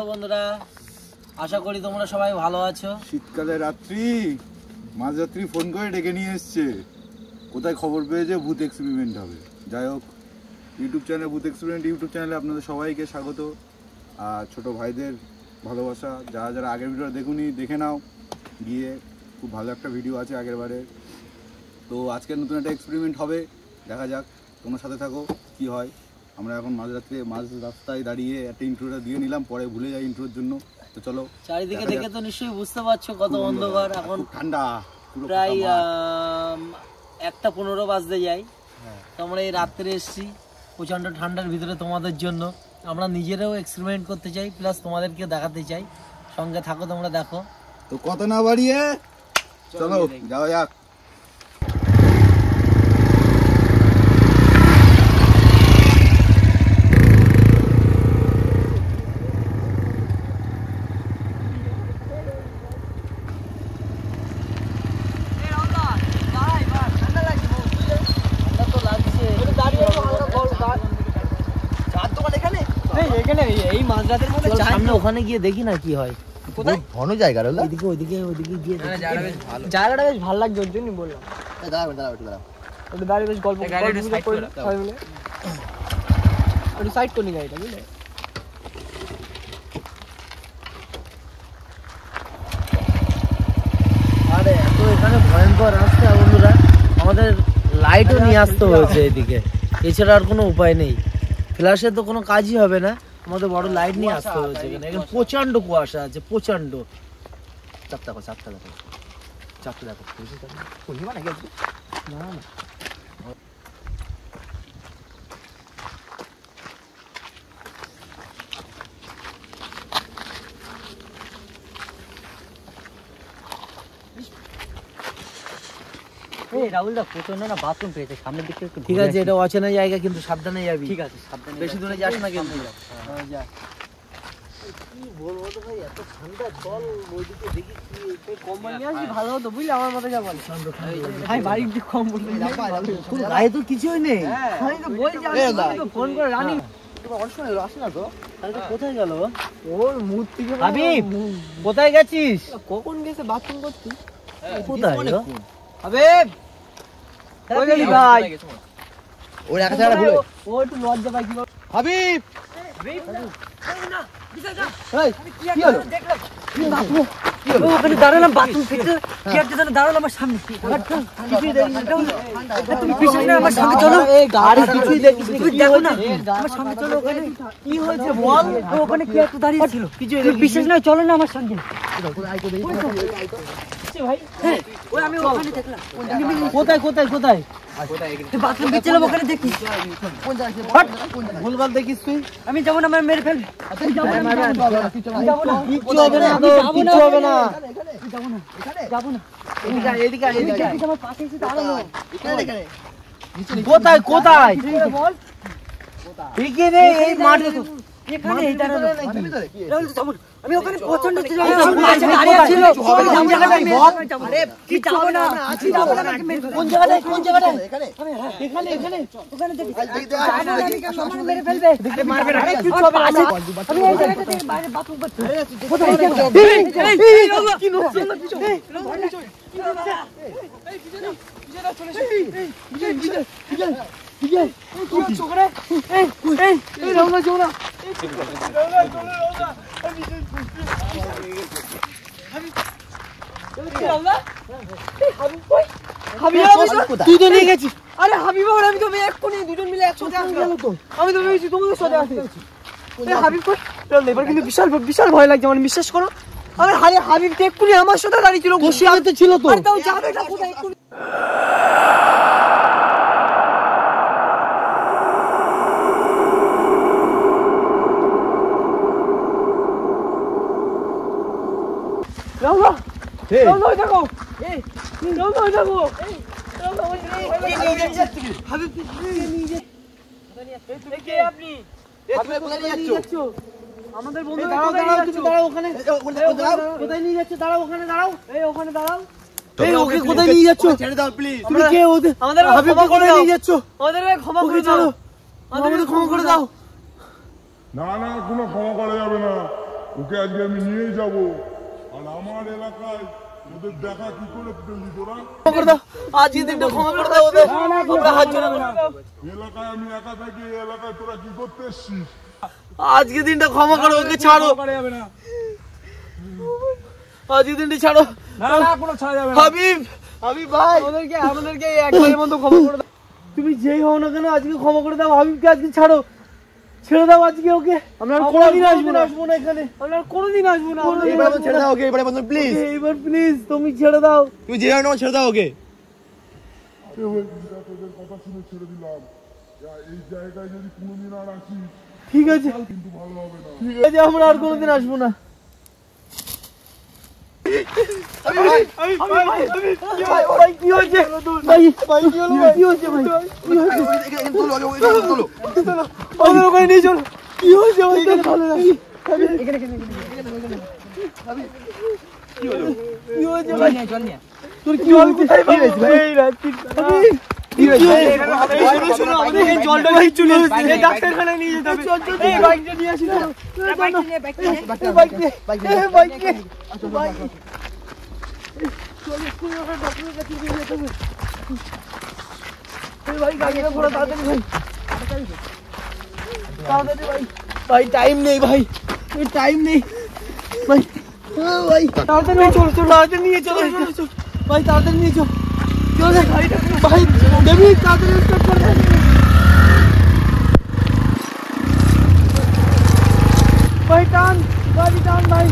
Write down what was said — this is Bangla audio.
বন্ধুরা, আশা করি তোমরা সবাই ভালো আছো। শীতকালে রাত্রি মাঝরাত্রি ফোন করে ডেকে নিয়ে এসছে, কোথায় খবর পেয়েছে ভূত এক্সপেরিমেন্ট হবে। যাই হোক, ইউটিউব চ্যানেল ভূত এক্সপেরিমেন্ট ইউটিউব চ্যানেলে আপনাদের সবাইকে স্বাগত। আর ছোটো ভাইদের ভালোবাসা, যারা যারা আগের ভিডিও দেখুনি দেখে নাও গিয়ে, খুব ভালো একটা ভিডিও আছে আগের বারে। তো আজকে নতুন একটা এক্সপেরিমেন্ট হবে, দেখা যাক, তোমার সাথে থাকো কি হয়। আমরা এখন মাঝ রাস্তায় দাঁড়িয়ে একটা ইন্ট্রোটা দিয়ে নিলাম, পরে ভুলে যাই ইন্ট্রোর জন্য। তো চলো, চারিদিকে দেখে তো নিশ্চয়ই বুঝতে পারছো কত অন্ধকার। এখন ঠান্ডা, প্রায় 1:15 বাজতে যাই। তো আমরা এই রাত্রে এসেছি প্রচণ্ড ঠান্ডার ভিতরে তোমাদের জন্য। আমরা নিজেরাও এক্সপেরিমেন্ট করতে চাই, প্লাস তোমাদেরকে দেখাতে চাই। সঙ্গে থাকো, তোমরা দেখো। তো কত না বাড়িয়ে চলো যাওয়া যাক। ওখানে গিয়ে দেখি না কি হয়। ঘন জায়গা ওইদিকে গিয়ে জায়গাটা বেশ ভালো লাগছে, ওর জন্যই বললাম। একটু দাঁড়িয়ে বেশ গল্প একটু সাইড করনি গাড়িটা, বুঝলে? আরে এত এখানে ভয়ঙ্কর রাস্তা বন্ধুরা, আমাদের লাইটও নিয়ে আসতে হয়েছে এদিকে, এছাড়া আর কোনো উপায় নেই। ফ্ল্যাশে তো কোনো কাজই হবে না, আমাদের বড় লাইট নিয়ে আসতে হয়েছে। এখানে প্রচন্ড কুয়াশা আছে, প্রচন্ড। চাপটা দেখো না না রাহুলদা প্রচন্ড না বাথরুম পেয়েছে সামনের দিকে। ঠিক আছে, এটা অচেনা জায়গা, কিন্তু সাবধানে যাবি। ঠিক আছে, সাবধানে, বেশি দূরে যাস না কিন্তু। যা। কি বলবো তো ভাই, এত ঠান্ডা। চল ওইদিকে দেখি কি কম্বল নিয়ে আসি, ভালো হতো বুঝলি। আমার মতো যা বলে ভাই, বাড়ির দিকে কম্বল গায়ে তো কিছুই নেই। আমি তো বলছি, আমি তো ফোন করে রানি আসে না তো। কোথায় গেল ওর মুখ থেকে? হাবিব, কোথায় গেছিস? কখন গেছে বাথরুম করতে? কোথায় গেল হাবিব? কই গেলি ভাই? ওর একা ছাড়া ভুলে ও একটু লজ্জা পাই। কি বল হাবিব? কি হলো? ওখানে দাঁড়ালাম বাথরুম থেকে, কি একটা জানা দাঁড়ালাম আমার সামনে। তুমি পিছনে না আমার সামনে চলো। আরে কিছুই দেখিস নি, দেখো না আমার সামনে চলো। ওখানে কি হয়েছে বল। ওখানে কি একটা দাঁড়িয়ে ছিল, বিশেষ না, চলো না আমার সঙ্গে। ভাই ওই আমি ওখানে দেখলাম। কোথায় বাথরুম দিচ্ছিলাম, ওখানে দেখি। ভুলভাল দেখিস তুই। আমি যাবো না, আমার মেরে ফেলবে। কিচ্ছু হবে না, কিচ্ছু হবে না। যাবো না। এদিকে আমার পাশে এসে দাঁড়ানো। কোথায় বল এখানে, এই মাঠে এখানে এই দাঁড়ানো। আমি ওখানে প্রচন্ড ছিল, কি যাবো না, যাবো না। কোন জায়গাটায় এখানে ওখানে দেখি মেরে ফেলবে। আমি এই জায়গাটাতে বাইরে বাথরুম করতে। তুই তো নিয়ে গেছিস। আরে হাবিব, আমি তো এক্ষুনি দুজন মিলে একসাথে আসলাম। আমি তো ভেবেছি তোমাদের সাথে আছি। হাবিব কই? এবার কিন্তু বিশাল ভয় লাগছে আমার, বিশ্বাস করো। আমার হাবিব তো এক্ষুনি আমার সাথে দাঁড়িয়ে ছিল। তোর সাথে তো ছিল তো। আরে তাও যাবে না কোথায় এক্ষুনি। দেখো আমাদের বন্ধু। দাঁড়াও ওখানে, কোথায় নিয়ে যাচ্ছে? দাঁড়াও ওখানে, দাঁড়াও। ওখানে দাঁড়াও। ওকে কোথায় নিয়ে যাচ্ছ? ছেড়ে দাও প্লিজ। তুমি কে? আমাদের হাবিবকে কোথায় নিয়ে যাচ্ছ? আমাদের ক্ষমা করে দাও, দাও। আমাদের ক্ষমা করে দাও। না কোনো ক্ষমা করা যাবে না। ওকে আজকে আমি নিয়ে যাব আর আমার এলাকায় ওদের দেখা কি করে পেলি তোরা আজকে দিনটা ক্ষমা করে দাও ওদের আমরা হাত জোড়াবো এলাকায় আমি একা থাকি এই এলাকায় তোরা কি করতে এসছিস আজকে দিনটা ক্ষমা করো ওকে ছাড়ো আজকে দিনটা ছাড়ো না কোনো ছাড়া যাবে না হাবিব হাবিব ভাই আমাদেরকে একবারের মতো ক্ষমা করে দাও তুমি যেই হও না কেন আজকে ক্ষমা করে দাও হাবিবকে আজকে ছাড়ো ছেড়ে দাও আজকে ওকে আমরা আর কোনোদিন আসবো না এখানে আমরা আর কোনোদিন আসবো না এবারে বন্ধু ছেড়ে দাও ওকে এবারে বন্ধু প্লিজ এবার প্লিজ তুমি ছেড়ে দাও তুমি যে না ছেড়ে দাও ওকে তোদের কথা শুনে ছেড়ে দিলাম এই জায়গায় যদি কোনোদিন আর আসিস ঠিক আছে কিন্তু ভালো হবে না ঠিক আছে আমরা আর কোনোদিন আসবো না ভাই কি হয়েছে ভাই ভাই কি হলো কি হয়েছে ভাই কি হয়েছে ওদের ওখানে নিয়ে চল কি হয়েছে ভাই ভালো লাগি কি হয়েছে ভাই তোর কি হল কোথায় ভাই এই রাত্রি কি হয়েছে শোনো আমাদের এই জলটা ভাই চলে এসেছে এই ডাক্তারখানায় নিয়ে যেতে হবে এই বাইকটা নিয়ে আসি না বাইক নিয়ে বাইক নিয়ে ভাই টাইম নেই ভাই টাইম নেই ভাই ভাই তাড়াতাড়ি চল চল তাড়াতাড়ি নিয়ে চল ভাই তাড়াতাড়ি নিয়ে চল চল ভাই দেবী তাড়াতাড়ি স্টার্ট কর ভাই টান গাড়ি টান ভাই